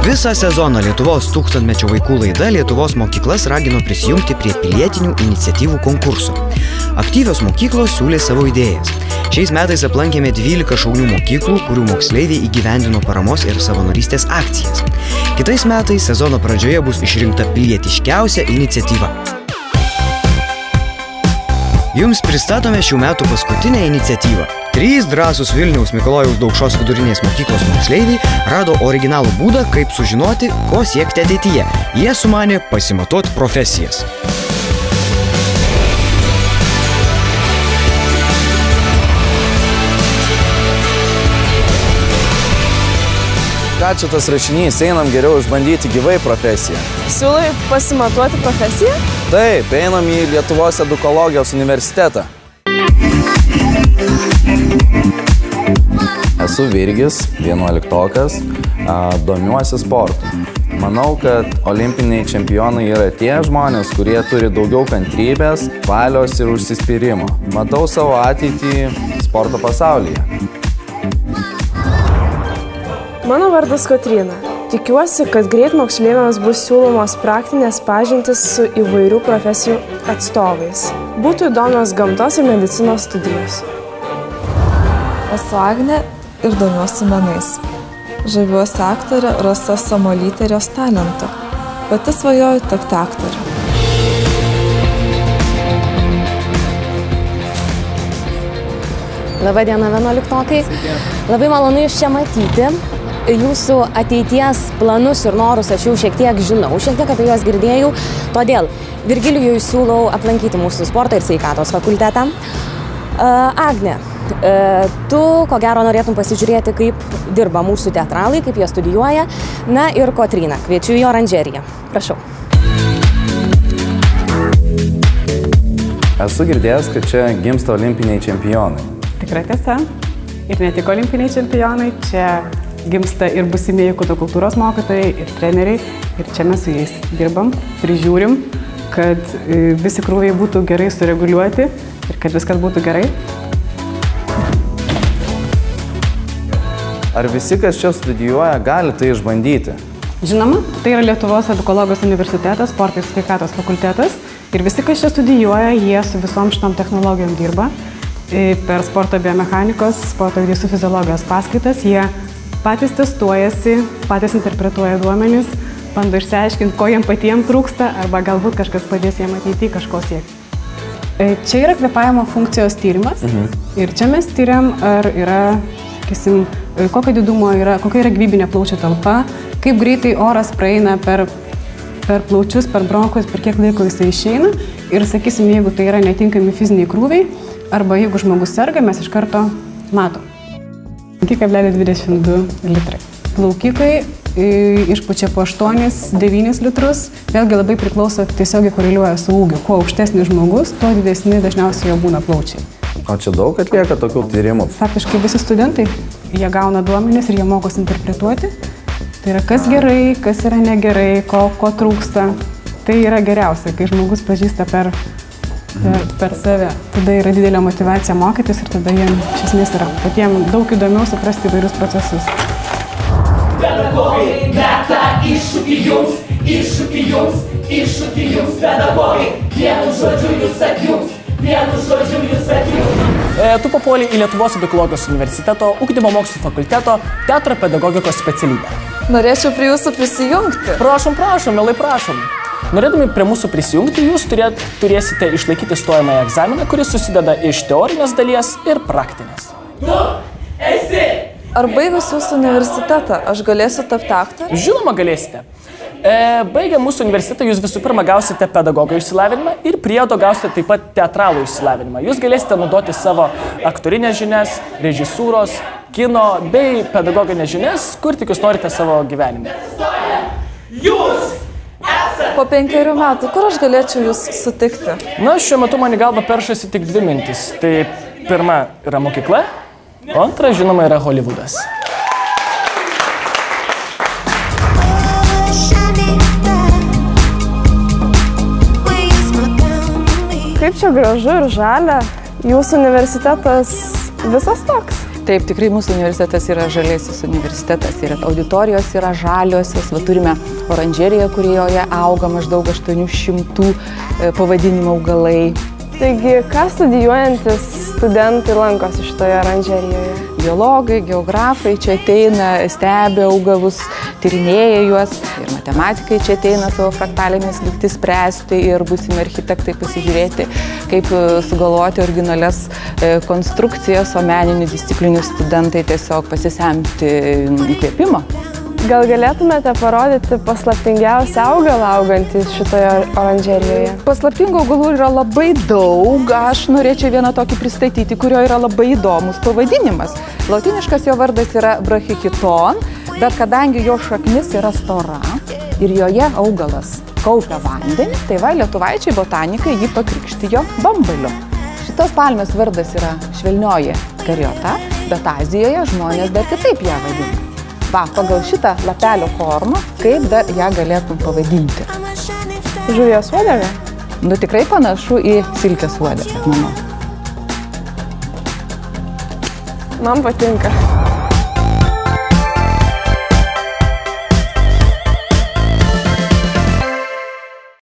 Visą sezoną Lietuvos tūkstantmečio vaikų laida Lietuvos mokyklas ragino prisijungti prie pilietinių iniciatyvų konkurso. Aktyvios mokyklos siūlė savo idėjas. Šiais metais aplankėme 12 šaunių mokyklų, kurių moksleiviai įgyvendino paramos ir savanorystės akcijas. Kitais metais sezono pradžioje bus išrinkta pilietiškiausia iniciatyva. Jums pristatome šių metų paskutinę iniciatyvą. 3 drąsūs Vilniaus Mikalojaus Daukšos vidurinės mokyklos moksleiviai rado originalų būdą, kaip sužinoti, ko siekti ateityje. Jie sumanė pasimatuoti profesijas. Ką čia tas rašinys, einam geriau išbandyti gyvai profesiją. Siūlai pasimatuoti profesiją? Taip, einam į Lietuvos edukologijos universitetą. Esu Virgis, 11-okas, domiuosi sportu. Manau, kad olimpiniai čempionai yra tie žmonės, kurie turi daugiau kantrybės, valios ir užsispyrimo. Matau savo ateitį sporto pasaulyje. Mano vardas Kotryna. Tikiuosi, kad greit moksleiviams bus siūlomos praktinės pažintys su įvairių profesijų atstovais. Būtų įdomios gamtos ir medicinos studijos. Esu Agnė ir domiuosi menais. Žaviuosi aktorė Rasa Samolytė ir jos talentu. Pati svajoju tapti aktorė. Labadiena, 11-okai. Labai malonu jūs čia matyti. Jūsų ateities planus ir norus aš jau šiek tiek žinau, šiek tiek apie juos girdėjau. Todėl Virgilijui siūlau aplankyti mūsų sporto ir sveikatos fakultetą. Agne, tu ko gero norėtum pasižiūrėti, kaip dirba mūsų teatralai, kaip jie studijuoja. Na ir Kotryna, kviečiu į oranžeriją. Prašau. Esu girdėjęs, kad čia gimsta olimpiniai čempionai. Tikrai tiesa. Ir ne tik olimpiniai čempionai, čia gimsta ir busimieji kūno kultūros mokytojai, ir treneriai. Ir čia mes su jais dirbam, prižiūrim, kad visi krūviai būtų gerai sureguliuoti ir kad viskas būtų gerai. Ar visi, kas čia studijuoja, gali tai išbandyti? Žinoma, tai yra Lietuvos edukologijos universitetas, sporto ir sveikatos fakultetas. Ir visi, kas čia studijuoja, jie su visom šitom technologijom dirba. Per sporto biomechanikos, sporto judesių fiziologijos paskaitas jie patys testuojasi, patys interpretuoja duomenis, bando išsiaiškinti, ko jiem patiems trūksta, arba galbūt kažkas padės jiem ateityje kažko siekti. Čia yra kvėpavimo funkcijos tyrimas. Ir čia mes tyriam, ar yra, sakysim, kokio didumo yra, kokia yra gyvybinė plaučių talpa, kaip greitai oras praeina per plaučius, per bronchus, per kiek laiko jisai išeina. Ir sakysim, jeigu tai yra netinkami fiziniai krūviai, arba jeigu žmogus serga, mes iš karto matom. 5,22 litrai. Plaukikai išpučia po 8-9 litrus. Vėlgi labai priklauso, tiesiogiai koreliuoja su ūgiu. Kuo aukštesnis žmogus, tuo didesni dažniausiai jo būna plaučiai. O čia daug atlieka tokių tyrimų? Faktiškai visi studentai, jie gauna duomenis ir jie mokosi interpretuoti. Tai yra kas gerai, kas yra negerai, ko trūksta. Tai yra geriausia, kai žmogus pažįsta per save. Tada yra didelė motyvacija mokytis ir tada jiems iš esmės yra patiems daug įdomiau suprasti įvairius procesus. Pedagogai meta iššūkį jums, iššūkį jums, iššūkį jums, pedagogai. Vienu žodžiu jūs atjums, vienu žodžiu jūs atjums. Tu papuolei į Lietuvos edukologijos universiteto ugdymo mokslų fakulteto teatro pedagogikos specialybę. Norėčiau prie jūsų prisijungti. Prašom, mielai prašom. Norėdami prie mūsų prisijungti, jūs turėsite išlaikyti stojamąjį egzaminą, kuris susideda iš teorinės dalies ir praktinės. Tu esi! Ar baigus jūsų universitetą, aš galėsiu tapti aktorė? Žinoma, galėsite. Baigę mūsų universitetą, jūs visų pirma gausite pedagogo išsilavinimą ir priedo gausite taip pat teatralų išsilavinimą. Jūs galėsite naudoti savo aktorinės žinias, režisūros, kino bei pedagoginės žinias, kur tik jūs norite savo gyvenime. Jūs! Po 5 metų, kur aš galėčiau jūs sutikti? Na, šiuo metu man į galvą peršasi tik 2 mintis. Tai pirma yra mokykla, o antra, žinoma, yra Hollywoodas. Kaip čia gražu ir žalia, jūsų universitetas visas toks? Taip, tikrai mūsų universitetas yra žalėsis universitetas ir auditorijos yra žaliosios. Va, turime oranžeriją, kurioje auga maždaug 800 pavadinimų augalai. Taigi, ką studijuojantis studentai lankosi šitoje oranžerijoje? Biologai, geografai čia ateina, stebi augalus, tyrinėja juos. Ir matematikai čia ateina savo fraktalėmis lygtis spręsti ir būsimi architektai pasižiūrėti, kaip sugalvoti originalias konstrukcijas, o meninių disciplinų studentai tiesiog pasisemti įkvėpimo. Gal galėtumėte parodyti paslaptingiausią augalą augantį šitoje oranžerijoje? Paslaptingų augalų yra labai daug. Aš norėčiau vieną tokį pristatyti, kurio yra labai įdomus pavadinimas. Latiniškas jo vardas yra Brachychiton, bet kadangi jo šaknis yra stora ir joje augalas kaupia vandenį, tai va, lietuvaičiai botanikai jį pakrikštijo bambaliu. Šitos palmės vardas yra švelnioji kariota, bet Azijoje žmonės dar kitaip ją vadina. Va, pagal šitą lapelio formą, kaip dar ją galėtum pavadinti? Žuvies uodega? Nu, tikrai panašu į silkės uodegą, manau. Man patinka.